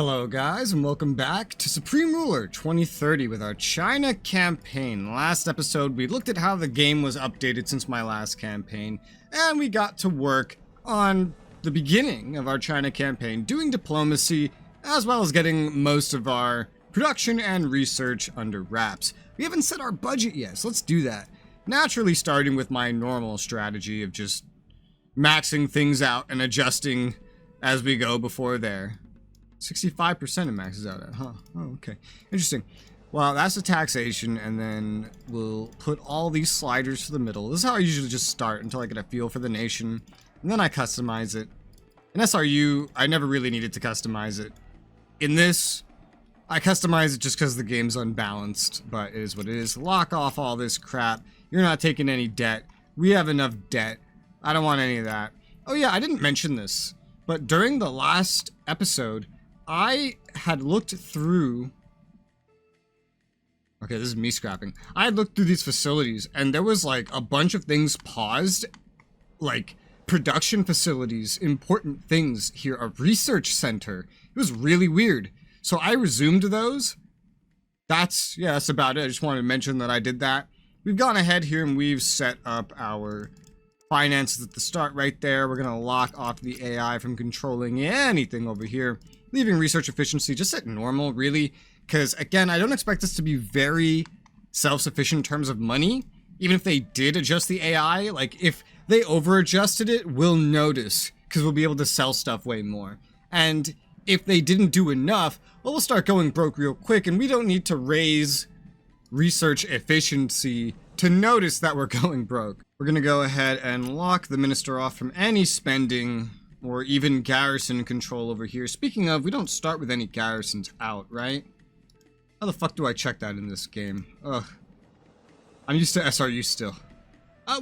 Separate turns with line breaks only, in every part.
Hello guys, and welcome back to Supreme Ruler 2030 with our China campaign. Last episode we looked at how the game was updated since my last campaign, and we got to work on the beginning of our China campaign, doing diplomacy, as well as getting most of our production and research under wraps. We haven't set our budget yet, so let's do that. Naturally starting with my normal strategy of just maxing things out and adjusting as we go before there. 65% it maxes out at, huh? Oh, okay. Interesting. Well, that's the taxation, and then we'll put all these sliders to the middle. This is how I usually just start until I get a feel for the nation, and then I customize it. In SRU, I never really needed to customize it. In this, I customize it just because the game's unbalanced, but it is what it is. Lock off all this crap. You're not taking any debt. We have enough debt. I don't want any of that. Oh yeah, I didn't mention this, but during the last episode, I had looked through... Okay, this is me scrapping. I had looked through these facilities, and there was like a bunch of things paused. Like production facilities, important things here, a research center. It was really weird. So I resumed those. That's about it. I just wanted to mention that I did that. We've gone ahead here and we've set up our finances at the start right there. We're going to lock off the AI from controlling anything over here. Leaving research efficiency just at normal, really, because again, I don't expect this to be very self-sufficient in terms of money. Even if they did adjust the AI, like if they over-adjusted it, we'll notice, because we'll be able to sell stuff way more. And if they didn't do enough, well, we'll start going broke real quick, and we don't need to raise research efficiency to notice that we're going broke. We're going to go ahead and lock the minister off from any spending or even garrison control over here. Speaking of, we don't start with any garrisons out, right? How the fuck do I check that in this game? Ugh. I'm used to SRU still.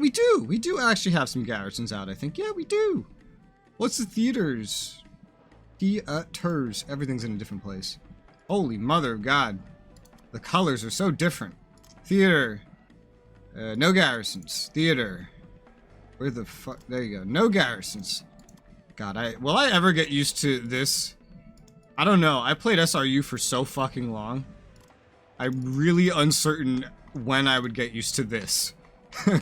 We do actually have some garrisons out, I think. Yeah, we do. What's the theaters? Theaters. Everything's in a different place. Holy mother of God. The colors are so different. Theater. No garrisons. Theater. Where the fuck? There you go. No garrisons. God, will I ever get used to this? I don't know. I played SRU for so fucking long. I'm really uncertain when I would get used to this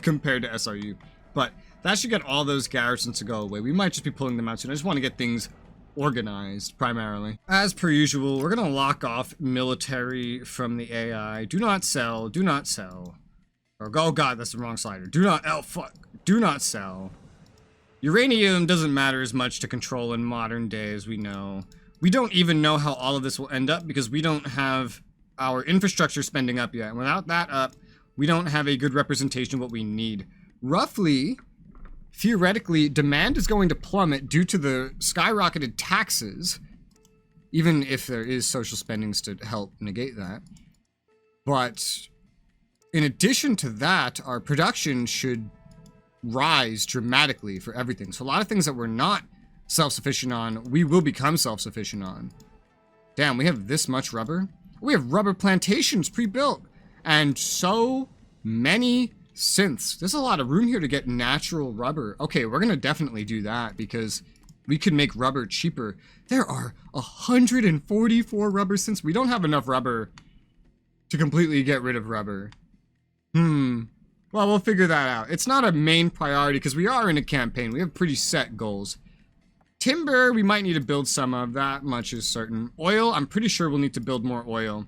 compared to SRU. But that should get all those garrisons to go away. We might just be pulling them out soon. I just want to get things organized, primarily. As per usual, we're going to lock off military from the AI. Do not sell. Do not sell. Or, oh god, that's the wrong slider. Do not, oh fuck. Do not sell. Uranium doesn't matter as much to control in modern day, as we know. We don't even know how all of this will end up because we don't have our infrastructure spending up yet. And without that up, we don't have a good representation of what we need. Roughly, theoretically, demand is going to plummet due to the skyrocketed taxes, even if there is social spendings to help negate that. But in addition to that, our production should rise dramatically for everything. So a lot of things that we're not self-sufficient on, we will become self-sufficient on. Damn, we have this much rubber? We have rubber plantations pre-built. And so many synths. There's a lot of room here to get natural rubber. Okay, we're going to definitely do that because we could make rubber cheaper. There are 144 rubber synths. We don't have enough rubber to completely get rid of rubber. Well, we'll figure that out. It's not a main priority because we are in a campaign. We have pretty set goals. Timber, we might need to build some of. That much is certain. Oil, I'm pretty sure we'll need to build more oil.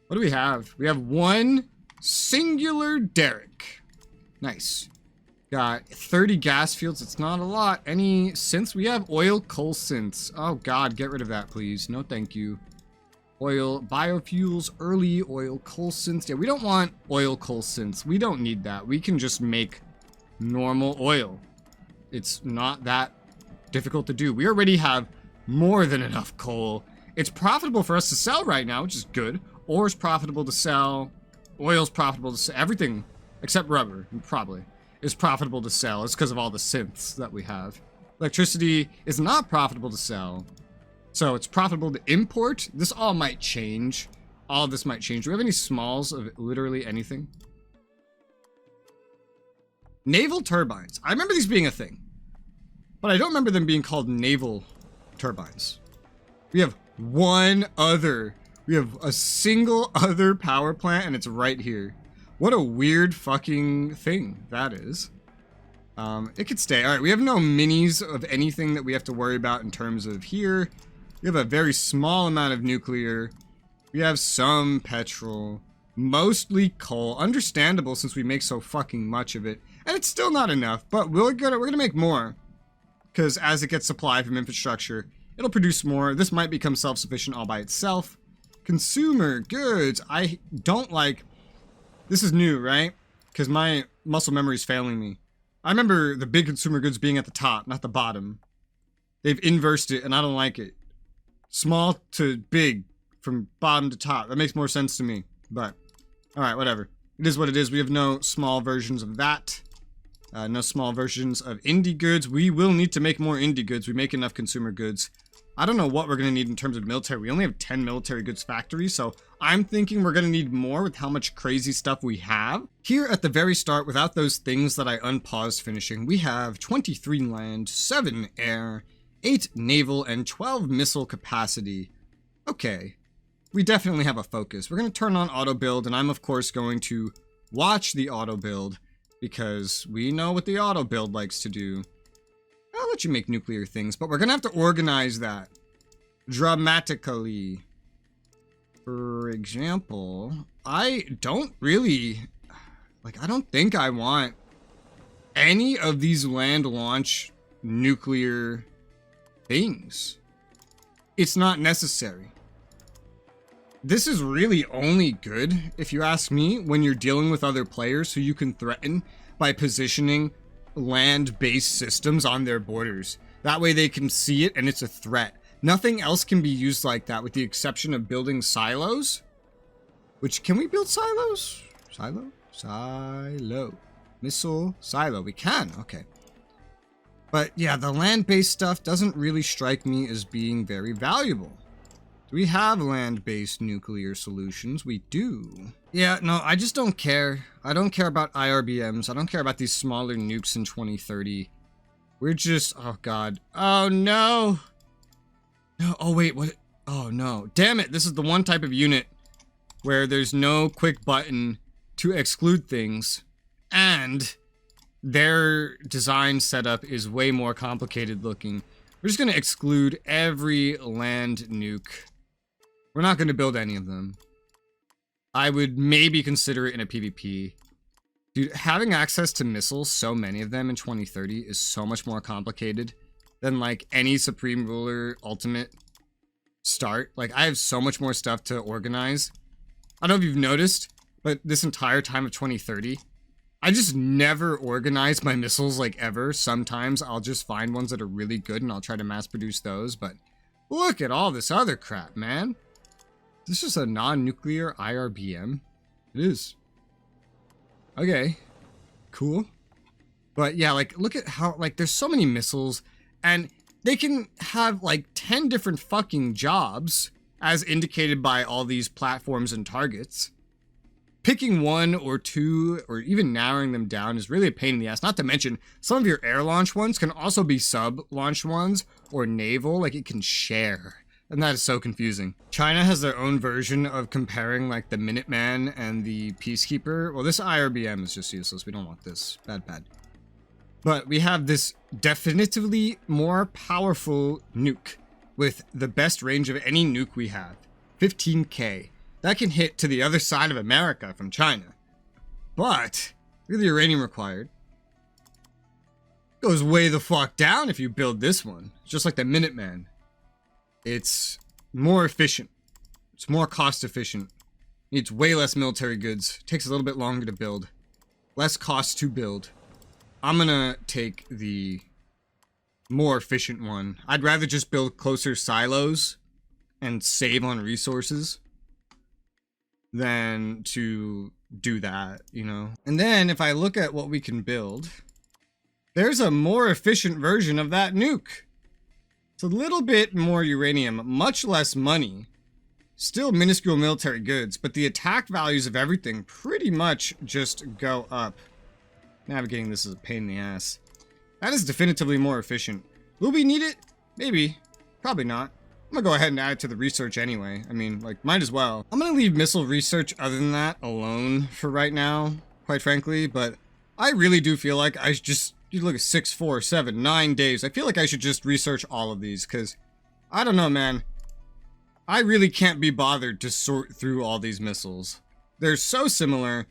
What do we have? We have one singular derrick. Nice. Got 30 gas fields. It's not a lot. Any synths? We have oil, coal synths. Oh god, get rid of that, please. No, thank you. Oil, biofuels, early oil, coal synths. Yeah, we don't want oil, coal synths. We don't need that. We can just make normal oil. It's not that difficult to do. We already have more than enough coal. It's profitable for us to sell right now, which is good. Ore's profitable to sell. Oil's profitable to sell. Everything except rubber, probably, is profitable to sell. It's because of all the synths that we have. Electricity is not profitable to sell. So it's profitable to import. This all might change. All of this might change. Do we have any smalls of literally anything? Naval turbines. I remember these being a thing. But I don't remember them being called naval turbines. We have one other. We have a single other power plant, and it's right here. What a weird fucking thing that is. It could stay. All right, we have no minis of anything that we have to worry about in terms of here. We have a very small amount of nuclear. We have some petrol, mostly coal. Understandable since we make so fucking much of it. And it's still not enough, but we're gonna make more. Because as it gets supplied from infrastructure, it'll produce more. This might become self-sufficient all by itself. Consumer goods. I don't like... This is new, right? Because my muscle memory is failing me. I remember the big consumer goods being at the top, not the bottom. They've inversed it, and I don't like it. Small to big, from bottom to top. That makes more sense to me. But, alright, whatever. It is what it is. We have no small versions of that. No small versions of indie goods. We will need to make more indie goods. We make enough consumer goods. I don't know what we're going to need in terms of military. We only have 10 military goods factories, so I'm thinking we're going to need more with how much crazy stuff we have. Here at the very start, without those things that I unpaused finishing, we have 23 land, 7 air, 8 naval, and 12 missile capacity. Okay, we definitely have a focus. We're going to turn on auto build, and I'm of course going to watch the auto build because we know what the auto build likes to do. I'll let you make nuclear things, but we're gonna have to organize that dramatically. For example, I don't really, I don't think I want any of these land launch nuclear things. It's not necessary. This is really only good, if you ask me, when you're dealing with other players who you can threaten by positioning land-based systems on their borders. That way they can see it and it's a threat. Nothing else can be used like that with the exception of building silos. Which, can we build silos? Silo. Missile silo. We can, okay. But yeah, the land-based stuff doesn't really strike me as being very valuable. Do we have land-based nuclear solutions? We do. Yeah, no, I just don't care. I don't care about IRBMs. I don't care about these smaller nukes in 2030. We're just... Oh, God. Oh, no. No, oh, wait, what? Oh, no. Damn it, this is the one type of unit where there's no quick button to exclude things, and their design setup is way more complicated looking. We're just going to exclude every land nuke. We're not going to build any of them. I would maybe consider it in a PvP. Dude, having access to missiles, so many of them in 2030, is so much more complicated than, like, any Supreme Ruler Ultimate start. Like, I have so much more stuff to organize. I don't know if you've noticed, but this entire time of 2030, I just never organize my missiles, like, ever. Sometimes I'll just find ones that are really good and I'll try to mass produce those, but look at all this other crap, man. This is a non-nuclear IRBM. It is. Okay. Cool. But yeah, like, look at how, like, there's so many missiles, and they can have, like, 10 different fucking jobs, as indicated by all these platforms and targets. Picking one or two, or even narrowing them down, is really a pain in the ass. Not to mention, some of your air launch ones can also be sub-launch ones, or naval, like, it can share. And that is so confusing. China has their own version of comparing, like, the Minuteman and the Peacekeeper. Well, this IRBM is just useless. We don't want this. Bad. But we have this definitively more powerful nuke with the best range of any nuke we have. 15K. That can hit to the other side of America from China. But, look at the uranium required. Goes way the fuck down if you build this one. Just like the Minuteman. It's more efficient. It's more cost efficient. Needs way less military goods. Takes a little bit longer to build. Less cost to build. I'm gonna take the more efficient one. I'd rather just build closer silos and save on resources than to do that, you know? And then if I look at what we can build, there's a more efficient version of that nuke. It's a little bit more uranium, much less money. Still minuscule military goods, but the attack values of everything pretty much just go up. Navigating this is a pain in the ass. That is definitively more efficient. Will we need it? Maybe. Probably not. I'm gonna go ahead and add it to the research anyway. I mean, like, might as well. I'm gonna leave missile research other than that alone for right now, quite frankly, but I really do feel like I should just, you look at 6, 4, 7, 9 days. I feel like I should just research all of these, because, I don't know, man. I really can't be bothered to sort through all these missiles. They're so similar,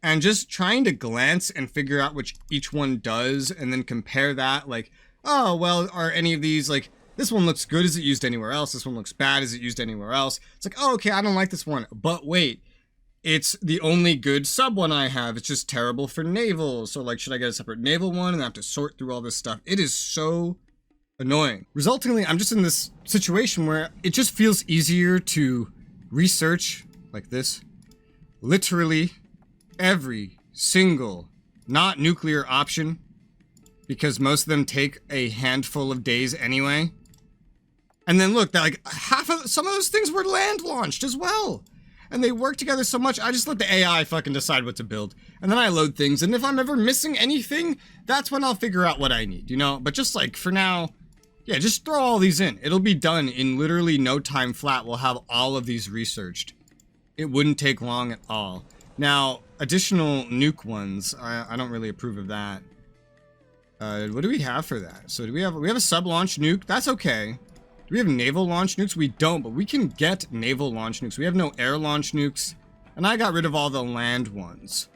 and just trying to glance and figure out which each one does, and then compare that, like, oh, well, are any of these, like, this one looks good, is it used anywhere else? This one looks bad, is it used anywhere else? It's like, oh, okay, I don't like this one. But wait, it's the only good sub one I have. It's just terrible for naval. So, like, should I get a separate naval one and I have to sort through all this stuff? It is so annoying. Resultingly, I'm just in this situation where it just feels easier to research, like this, literally every single not nuclear option, because most of them take a handful of days anyway. And then look, that like some of those things were land launched as well. And they work together so much, I just let the AI fucking decide what to build. And then I load things, and if I'm ever missing anything, that's when I'll figure out what I need, you know? But just like, for now, yeah, just throw all these in. It'll be done in literally no time flat. We'll have all of these researched. It wouldn't take long at all. Now, additional nuke ones, I don't really approve of that. What do we have for that? So we have a sub-launch nuke, that's okay. Do we have naval launch nukes? We don't, but we can get naval launch nukes. We have no air launch nukes, and I got rid of all the land ones.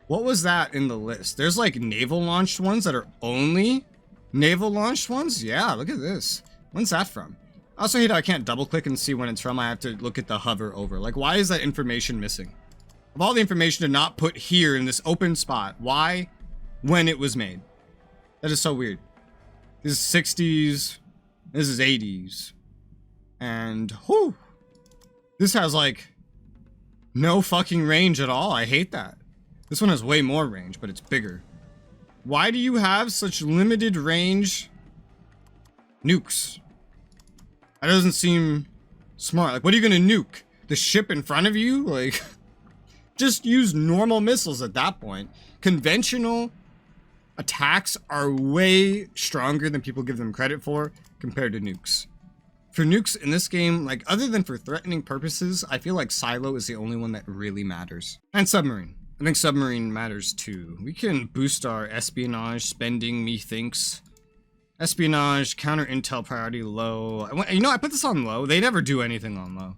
What was that in the list? There's like naval launched ones that are only naval launched ones? Yeah, look at this. When's that from? I also hate how I can't double click and see when it's from. I have to look at the hover over. Like, why is that information missing? Of all the information to not put here in this open spot, why when it was made? That is so weird. This is 60s. This is 80s. And, whew. This has, like, no fucking range at all. I hate that. This one has way more range, but it's bigger. Why do you have such limited range nukes? That doesn't seem smart. Like, what are you gonna nuke? The ship in front of you? Like, just use normal missiles at that point. Conventional attacks are way stronger than people give them credit for compared to nukes. For nukes in this game, like, other than for threatening purposes, I feel like silo is the only one that really matters. And submarine. I think submarine matters too. We can boost our espionage spending, methinks. Espionage, counter intel priority low. You know, I put this on low. They never do anything on low.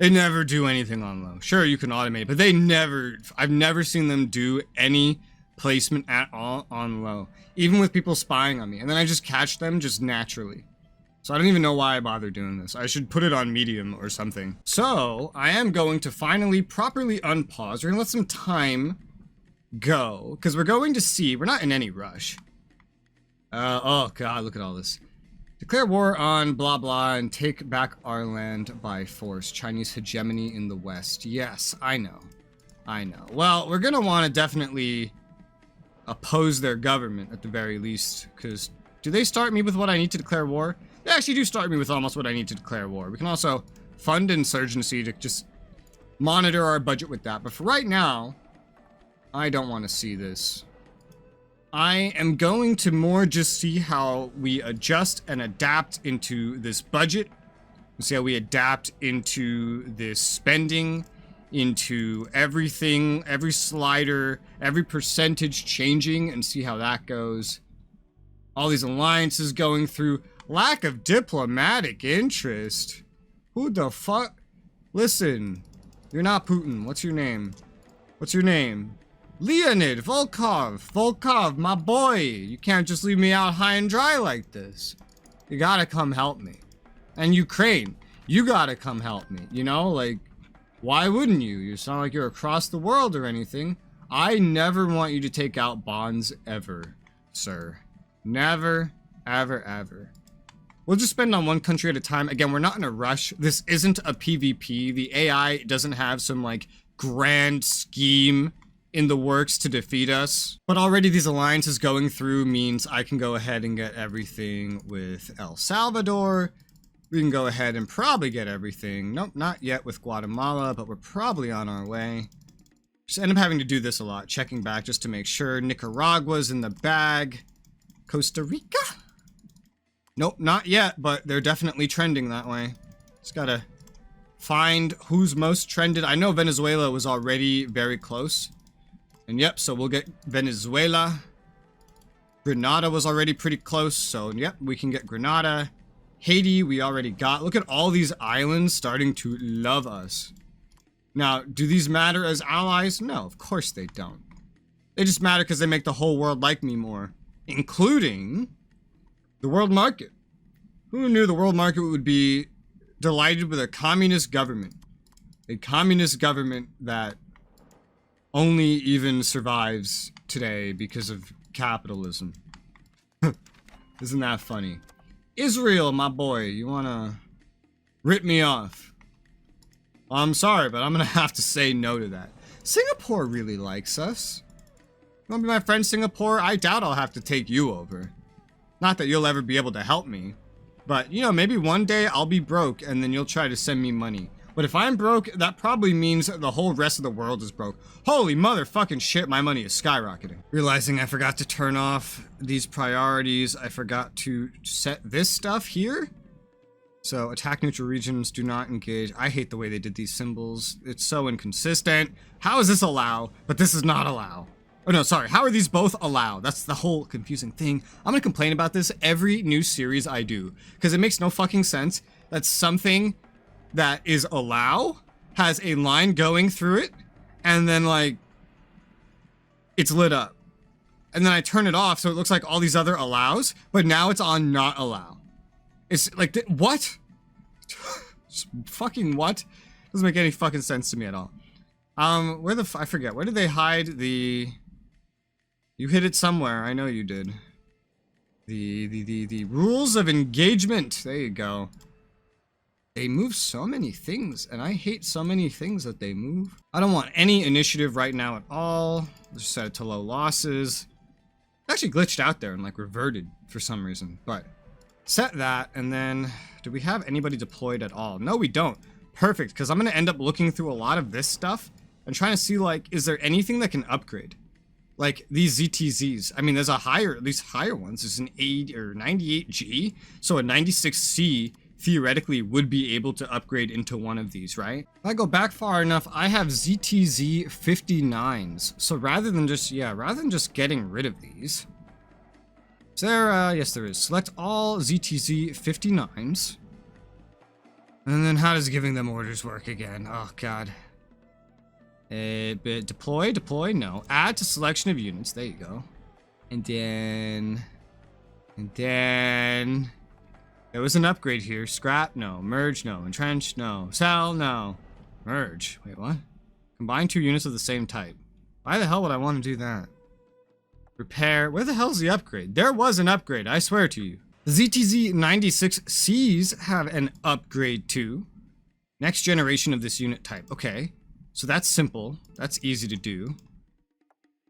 They never do anything on low. Sure, you can automate, but they never, I've never seen them do any placement at all on low. Even with people spying on me. And then I just catch them just naturally. So I don't even know why I bother doing this. I should put it on medium or something. So I am going to finally properly unpause. We're gonna let some time go, because we're going to see, we're not in any rush. Oh god, look at all this. Declare war on blah blah and take back our land by force. Chinese hegemony in the West. Yes, I know. I know. Well, we're gonna want to definitely oppose their government at the very least, because do they start me with what I need to declare war? They actually do start me with almost what I need to declare war. We can also fund insurgency to just monitor our budget with that. But for right now, I don't want to see this. I am going to more just see how we adjust and adapt into this budget. See how we adapt into this spending, into everything, every slider, every percentage changing, and see how that goes. All these alliances going through. Lack of diplomatic interest. Who the fuck? Listen, you're not Putin. What's your name? What's your name? Leonid Volkov. Volkov, my boy. You can't just leave me out high and dry like this. You gotta come help me. And Ukraine, you gotta come help me. You know, like, why wouldn't you? You sound like you're across the world or anything. I never want you to take out bonds ever, sir. Never, ever, ever. We'll just spend on one country at a time. Again, we're not in a rush. This isn't a PvP. The AI doesn't have some, like, grand scheme in the works to defeat us. But already these alliances going through means I can go ahead and get everything with El Salvador. We can go ahead and probably get everything. Nope, not yet with Guatemala, but we're probably on our way. Just end up having to do this a lot, checking back just to make sure. Nicaragua's in the bag. Costa Rica? Nope, not yet, but they're definitely trending that way. Just gotta find who's most trended. I know Venezuela was already very close. And yep, so we'll get Venezuela. Grenada was already pretty close, so yep, we can get Grenada. Haiti, we already got. Look at all these islands starting to love us. Now, do these matter as allies? No, of course they don't. They just matter because they make the whole world like me more. Including the world market. Who knew the world market would be delighted with a communist government? A communist government that only even survives today because of capitalism. Isn't that funny? Israel, my boy, you wanna rip me off? Well, I'm sorry, but I'm gonna have to say no to that. Singapore really likes us. You wanna be my friend, Singapore? I doubt I'll have to take you over. Not that you'll ever be able to help me, but, you know, maybe one day I'll be broke and then you'll try to send me money. But if I'm broke, that probably means the whole rest of the world is broke. Holy motherfucking shit, my money is skyrocketing. Realizing I forgot to turn off these priorities, I forgot to set this stuff here. So, attack neutral regions, do not engage. I hate the way they did these symbols. It's so inconsistent. How is this allow, but this is not allow? Oh no, sorry, how are these both allow? That's the whole confusing thing. I'm gonna complain about this every new series I do, because it makes no fucking sense that something that is allow has a line going through it, and then like, it's lit up. And then I turn it off so it looks like all these other allows, but now it's on not allow. It's like, what? Fucking what? Doesn't make any fucking sense to me at all. I forget, where did they hide the... You hid it somewhere, I know you did. The rules of engagement, there you go. They move so many things, and I hate so many things that they move. I don't want any initiative right now at all. Just set it to low losses. It actually glitched out there and like reverted for some reason, but set that, and then do we have anybody deployed at all? No, we don't. Perfect, because I'm going to end up looking through a lot of this stuff and trying to see like, is there anything that can upgrade? Like these ZTZs. I mean, there's at least higher ones. There's an 80 or 98G, so a 96C theoretically would be able to upgrade into one of these, right? If I go back far enough, I have ZTZ 59s. So rather than just getting rid of these, is there, yes there is. Select all ZTZ 59s. And then how does giving them orders work again? Oh god. Deploy, no. Add to selection of units, there you go. And then, there was an upgrade here. Scrap, no. Merge, no. Entrench, no. Sell, no. Merge. Wait, what? Combine two units of the same type. Why the hell would I want to do that? Repair. Where the hell's the upgrade? There was an upgrade, I swear to you. The ZTZ 96Cs have an upgrade too. Next generation of this unit type. Okay. So that's simple. That's easy to do.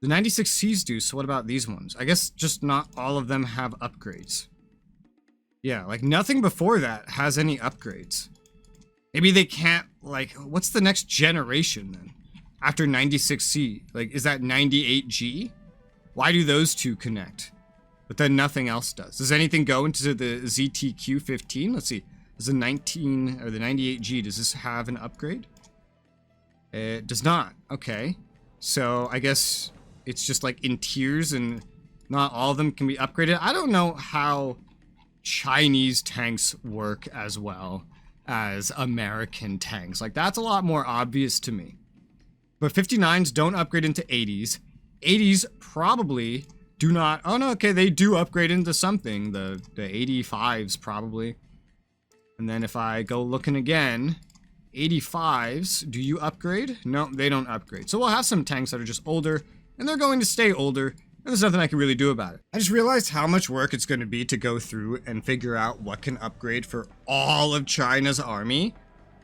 The 96Cs do, so what about these ones? I guess just not all of them have upgrades. Yeah, like nothing before that has any upgrades. Maybe they can't, like, what's the next generation then? After 96C? Like, is that 98G? Why do those two connect? But then nothing else does. Does anything go into the ZTQ15? Let's see. Does the 19, or the 98G, does this have an upgrade? It does not. Okay. So, I guess it's just like in tiers and not all of them can be upgraded. I don't know how Chinese tanks work as well as American tanks. Like, that's a lot more obvious to me. But 59s don't upgrade into 80s. 80s probably do not. Oh no, okay, they do upgrade into something. The 85s probably. And then if I go looking again, 85s, do you upgrade? No, they don't upgrade. So we'll have some tanks that are just older, and they're going to stay older, and there's nothing I can really do about it. I just realized how much work it's going to be to go through and figure out what can upgrade for all of China's army,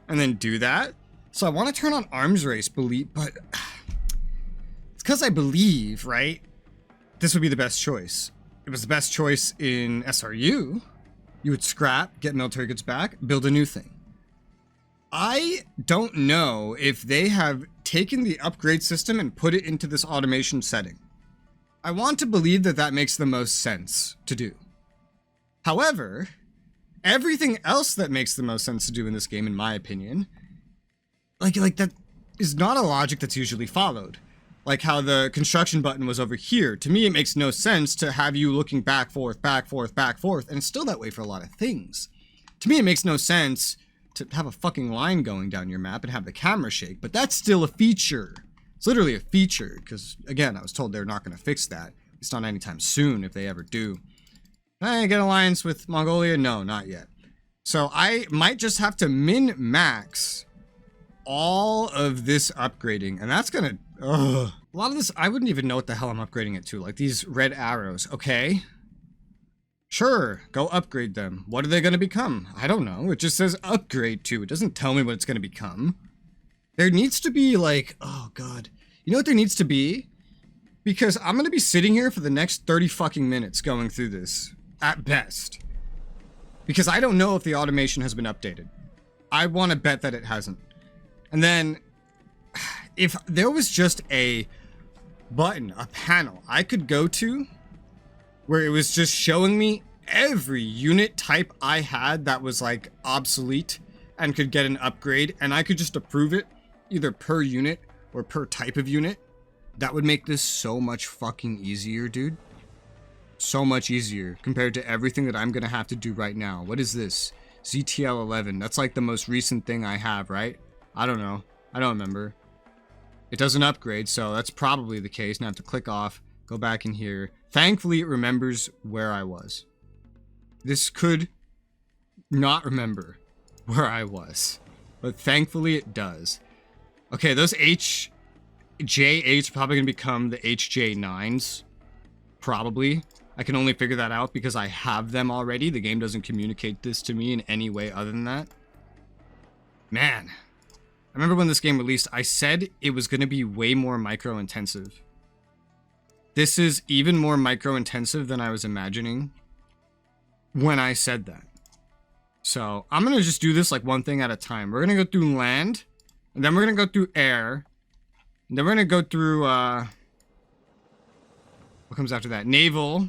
and then do that. So I want to turn on arms race, but it's because I believe, right, this would be the best choice. It was the best choice in SRU. You would scrap, get military goods back, build a new thing. I don't know if they have taken the upgrade system and put it into this automation setting. I want to believe that that makes the most sense to do. However, everything else that makes the most sense to do in this game, in my opinion, like that is not a logic that's usually followed. Like how the construction button was over here. To me, it makes no sense to have you looking back, forth, and it's still that way for a lot of things. To me, it makes no sense to have a fucking line going down your map and have the camera shake, but that's still a feature. It's literally a feature, because, again, I was told they're not going to fix that. It's not anytime soon, if they ever do. Can I get alliance with Mongolia? No, not yet. So I might just have to min-max all of this upgrading, and that's gonna, ugh. A lot of this, I wouldn't even know what the hell I'm upgrading it to. Like these red arrows, okay? Sure, go upgrade them. What are they gonna become? I don't know. It just says upgrade to. It doesn't tell me what it's gonna become. There needs to be like, oh god. You know what there needs to be? Because I'm gonna be sitting here for the next 30 fucking minutes going through this, at best. Because I don't know if the automation has been updated. I want to bet that it hasn't. And then, if there was just a button, a panel I could go to, where it was just showing me every unit type I had that was like obsolete and could get an upgrade, and I could just approve it either per unit or per type of unit, that would make this so much fucking easier, dude. So much easier compared to everything that I'm gonna have to do right now. What is this? ZTL 11. That's like the most recent thing I have, right? I don't know. I don't remember. It doesn't upgrade, so that's probably the case. Now I have to click off, go back in here. Thankfully, it remembers where I was. This could not remember where I was, but thankfully it does. Okay, those HJ8s are probably going to become the HJ9s. Probably. I can only figure that out because I have them already. The game doesn't communicate this to me in any way other than that. Man. I remember when this game released, I said it was going to be way more micro-intensive. This is even more micro-intensive than I was imagining when I said that. So, I'm going to just do this like one thing at a time. We're going to go through land, and then we're going to go through air, and then we're going to go through, what comes after that? Naval.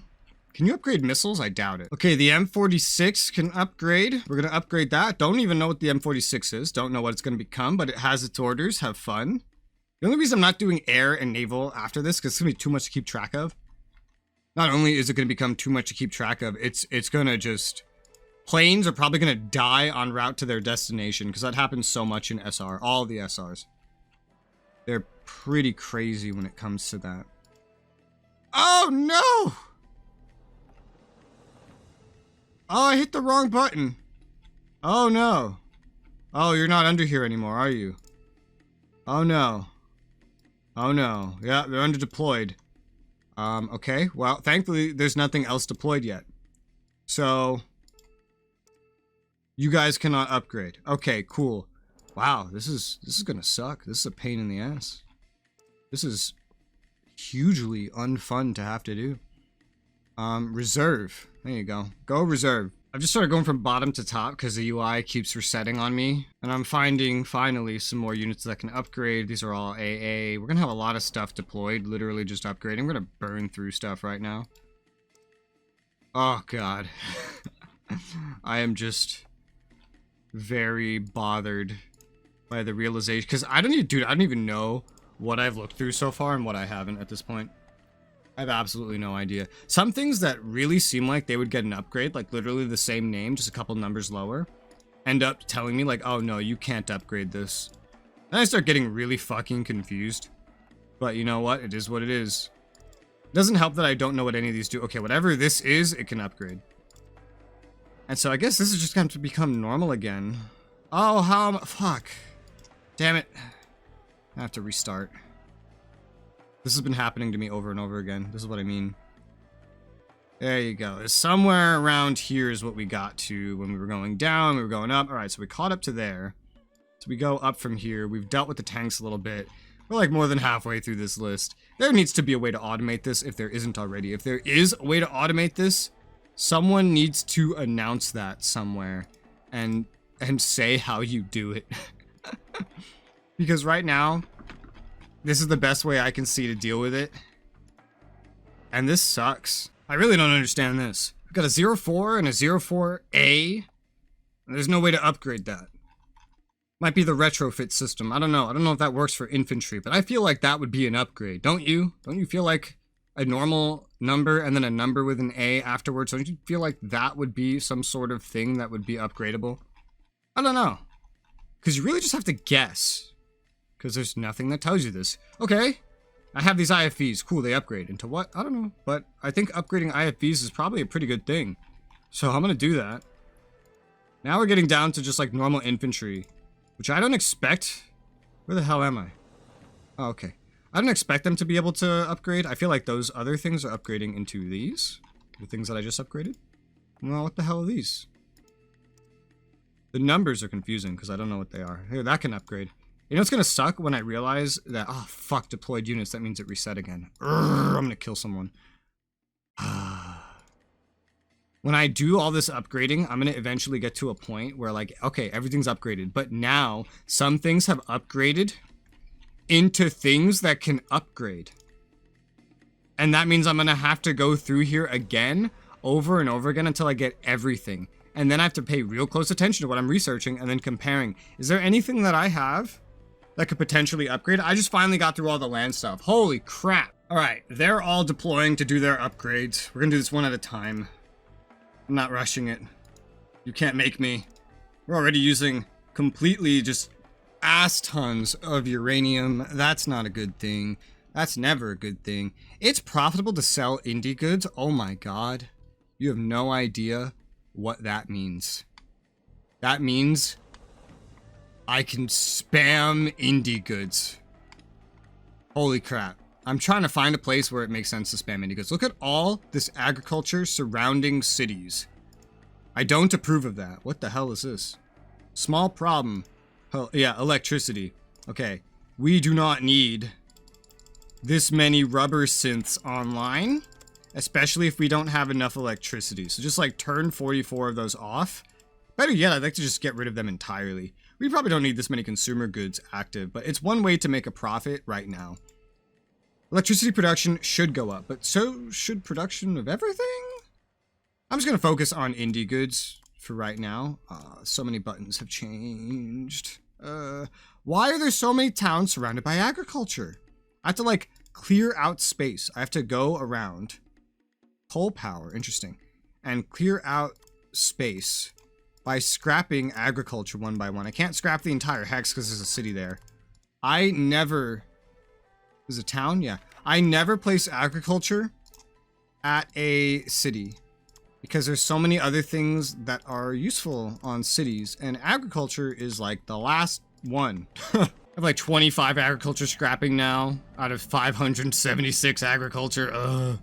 Can you upgrade missiles? I doubt it. Okay, the M46 can upgrade. We're going to upgrade that. Don't even know what the M46 is. Don't know what it's going to become, but it has its orders. Have fun. The only reason I'm not doing air and naval after this, because it's going to be too much to keep track of. Not only is it going to become too much to keep track of, it's going to just... Planes are probably going to die en route to their destination, because that happens so much in SR. All the SRs. They're pretty crazy when it comes to that. Oh, no! Oh, I hit the wrong button. Oh, no. Oh, you're not under here anymore, are you? Oh, no. Oh, no. Yeah, they're under deployed. Okay. Well, thankfully, there's nothing else deployed yet. So, you guys cannot upgrade. Okay, cool. Wow, this is gonna suck. This is a pain in the ass. This is hugely unfun to have to do. Reserve. There you go. Go reserve. I've just started going from bottom to top because the UI keeps resetting on me. And I'm finding, finally, some more units that can upgrade. These are all AA. We're going to have a lot of stuff deployed, literally just upgrading. I'm going to burn through stuff right now. Oh, God. I am just very bothered by the realization. Because I don't even know what I've looked through so far and what I haven't at this point. I have absolutely no idea. Some things that really seem like they would get an upgrade, like literally the same name, just a couple numbers lower, end up telling me like, oh no, you can't upgrade this. Then I start getting really fucking confused. But you know what? It is what it is. It doesn't help that I don't know what any of these do. Okay, whatever this is, it can upgrade. And so I guess this is just going to become normal again. Oh, fuck. Damn it. I have to restart. This has been happening to me over and over again. This is what I mean. There you go. Somewhere around here is what we got to when we were going down, we were going up. Alright, so we caught up to there. So we go up from here. We've dealt with the tanks a little bit. We're like more than halfway through this list. There needs to be a way to automate this if there isn't already. If there is a way to automate this, someone needs to announce that somewhere and say how you do it. Because right now, this is the best way I can see to deal with it. And this sucks. I really don't understand this. We've got a 04 and a 04A. And there's no way to upgrade that. Might be the retrofit system. I don't know. I don't know if that works for infantry, but I feel like that would be an upgrade. Don't you? Don't you feel like a normal number and then a number with an A afterwards? Don't you feel like that would be some sort of thing that would be upgradable? I don't know. Because you really just have to guess. Because there's nothing that tells you this. Okay. I have these IFVs. Cool, they upgrade. Into what? I don't know. But I think upgrading IFVs is probably a pretty good thing. So I'm going to do that. Now we're getting down to just like normal infantry. Which I don't expect. Where the hell am I? Oh, okay. I don't expect them to be able to upgrade. I feel like those other things are upgrading into these. The things that I just upgraded. Well, what the hell are these? The numbers are confusing because I don't know what they are. Here, that can upgrade. You know what's going to suck when I realize that, oh, fuck, deployed units. That means it reset again. I'm going to kill someone. When I do all this upgrading, I'm going to eventually get to a point where, like, okay, everything's upgraded. But now, some things have upgraded into things that can upgrade. And that means I'm going to have to go through here again, over and over again, until I get everything. And then I have to pay real close attention to what I'm researching and then comparing. Is there anything that I have that could potentially upgrade? I just finally got through all the land stuff. Holy crap. All right, they're all deploying to do their upgrades. We're going to do this one at a time. I'm not rushing it. You can't make me. We're already using completely just ass tons of uranium. That's not a good thing. That's never a good thing. It's profitable to sell indie goods. Oh my god. You have no idea what that means. That means I can spam indie goods. Holy crap. I'm trying to find a place where it makes sense to spam indie goods. Look at all this agriculture surrounding cities. I don't approve of that. What the hell is this? Small problem. Oh, yeah, electricity. Okay. We do not need this many rubber synths online, especially if we don't have enough electricity. So just like turn 44 of those off. Better yet, I'd like to just get rid of them entirely. We probably don't need this many consumer goods active, but it's one way to make a profit right now. Electricity production should go up, but so should production of everything? I'm just going to focus on indie goods for right now. So many buttons have changed. Why are there so many towns surrounded by agriculture? I have to, like, clear out space. I have to go around. Coal power, interesting. And clear out space by scrapping agriculture one by one. I can't scrap the entire hex because there's a city there. I never... Is it a town? Yeah. I never place agriculture at a city because there's so many other things that are useful on cities, and agriculture is like the last one. I have like 25 agriculture scrapping now out of 576 agriculture. Ugh.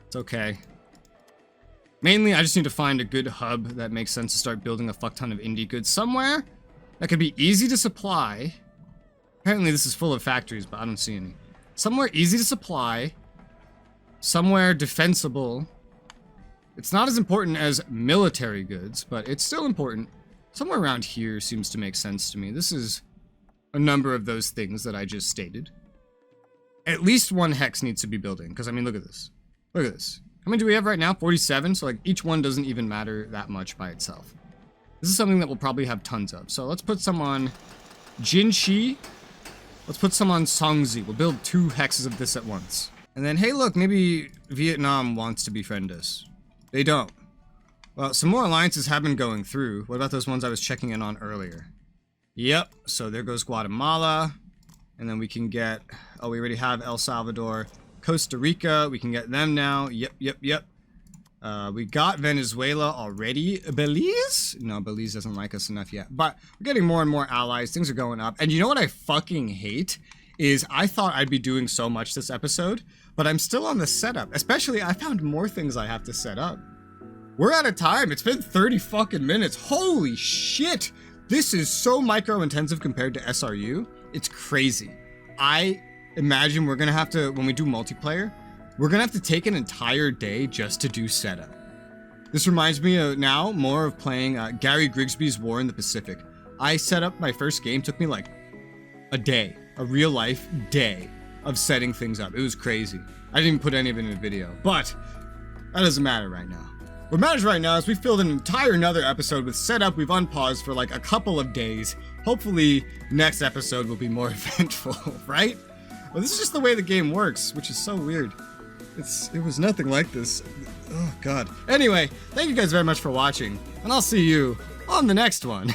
It's okay. Mainly, I just need to find a good hub that makes sense to start building a fuck ton of indie goods somewhere that could be easy to supply. Apparently this is full of factories, but I don't see any. Somewhere easy to supply. Somewhere defensible. It's not as important as military goods, but it's still important. Somewhere around here seems to make sense to me. This is a number of those things that I just stated. At least one hex needs to be building, because I mean, look at this. Look at this. How many do we have right now? 47, so like each one doesn't even matter that much by itself. This is something that we'll probably have tons of. So let's put some on Jinshi. Let's put some on Songzi. We'll build 2 hexes of this at once. And then, hey look, maybe Vietnam wants to befriend us. They don't. Well, some more alliances have been going through. What about those ones I was checking in on earlier? Yep, so there goes Guatemala. And then we can get, oh, we already have El Salvador. Costa Rica, we can get them now. Yep. We got Venezuela already. Belize? No, Belize doesn't like us enough yet. But we're getting more and more allies. Things are going up. And you know what I fucking hate? Is I thought I'd be doing so much this episode, but I'm still on the setup. Especially, I found more things I have to set up. We're out of time. It's been 30 fucking minutes. Holy shit. This is so micro-intensive compared to SRU. It's crazy. I imagine we're gonna have to, when we do multiplayer, we're gonna have to take an entire day just to do setup. This reminds me of now more of playing Gary Grigsby's War in the Pacific. I set up my first game, took me like a day, a real life day of setting things up. It was crazy. I didn't even put any of it in a video, but that doesn't matter right now. What matters right now is we filled an entire another episode with setup we've unpaused for like a couple of days. Hopefully, next episode will be more eventful, right? Well, this is just the way the game works, which is so weird. It was nothing like this. Oh, God. Anyway, thank you guys very much for watching, and I'll see you on the next one.